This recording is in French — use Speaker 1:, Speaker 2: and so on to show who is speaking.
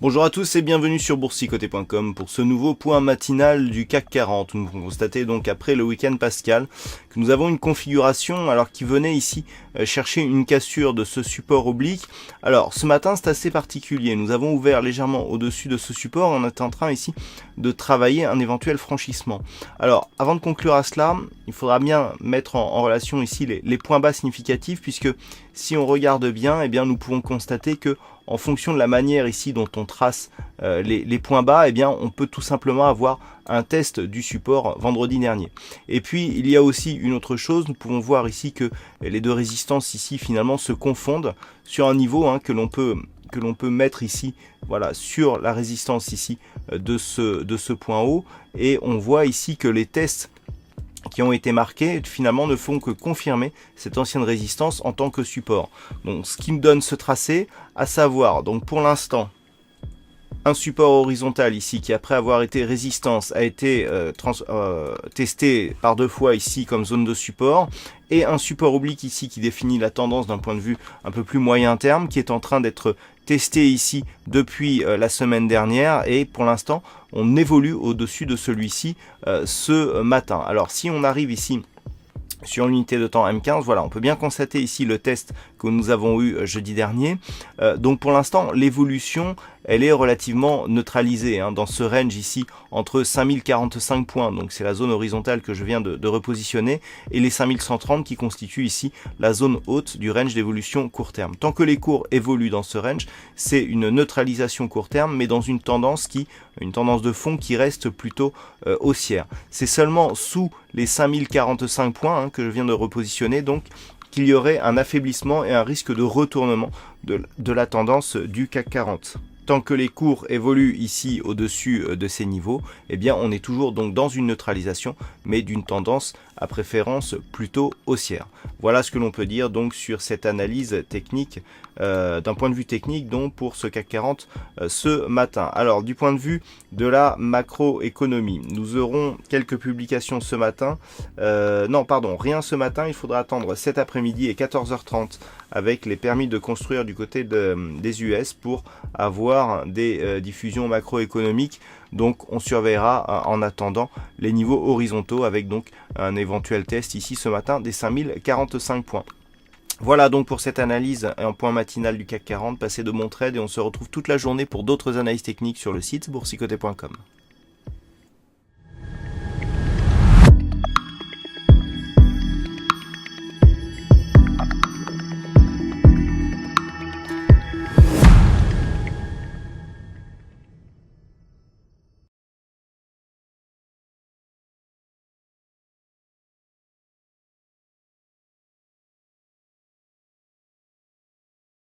Speaker 1: Bonjour à tous et bienvenue sur boursicoté.com pour ce nouveau point matinal du CAC 40. Nous pouvons constater donc après le week-end pascal que nous avons une configuration alors qui venait ici chercher une cassure de ce support oblique. Alors ce matin c'est assez particulier, nous avons ouvert légèrement au-dessus de ce support, on est en train ici de travailler un éventuel franchissement. Alors avant de conclure à cela, il faudra bien mettre en relation ici les points bas significatifs, puisque si on regarde bien, eh bien nous pouvons constater que en fonction de la manière ici dont on trace les points bas, eh bien on peut tout simplement avoir un test du support vendredi dernier. Et puis il y a aussi une autre chose, nous pouvons voir ici que les deux résistances ici finalement se confondent sur un niveau que l'on peut mettre ici, voilà, sur la résistance ici de ce point haut, et on voit ici que les tests qui ont été marqués finalement ne font que confirmer cette ancienne résistance en tant que support. Donc ce qui me donne ce tracé, à savoir donc pour l'instant un support horizontal ici qui, après avoir été résistance, a été testé par deux fois ici comme zone de support, et un support oblique ici qui définit la tendance d'un point de vue un peu plus moyen terme, qui est en train d'être testé ici depuis la semaine dernière, et pour l'instant on évolue au-dessus de celui-ci ce matin. Alors si on arrive ici sur l'unité de temps M15, voilà, on peut bien constater ici le test que nous avons eu jeudi dernier. Donc pour l'instant, l'évolution, elle est relativement neutralisée dans ce range ici entre 5045 points, donc c'est la zone horizontale que je viens de repositionner, et les 5130 qui constituent ici la zone haute du range d'évolution court terme. Tant que les cours évoluent dans ce range, c'est une neutralisation court terme, mais dans une tendance de fond qui reste plutôt haussière. C'est seulement sous les 5045 points que je viens de repositionner, donc qu'il y aurait un affaiblissement et un risque de retournement de la tendance du CAC 40. Tant que les cours évoluent ici au-dessus de ces niveaux, eh bien on est toujours donc dans une neutralisation, mais d'une tendance à préférence plutôt haussière. Voilà ce que l'on peut dire donc sur cette analyse technique, d'un point de vue technique donc pour ce CAC 40 ce matin. Alors du point de vue de la macroéconomie, nous aurons quelques publications ce matin. Non pardon, rien ce matin, il faudra attendre cet après-midi et 14h30 avec les permis de construire du côté des US pour avoir des diffusions macroéconomiques. Donc on surveillera en attendant les niveaux horizontaux avec donc un éventuel test ici ce matin des 5045 points. Voilà donc pour cette analyse en point matinal du CAC 40. Passez de bons trades et on se retrouve toute la journée pour d'autres analyses techniques sur le site boursicoté.com.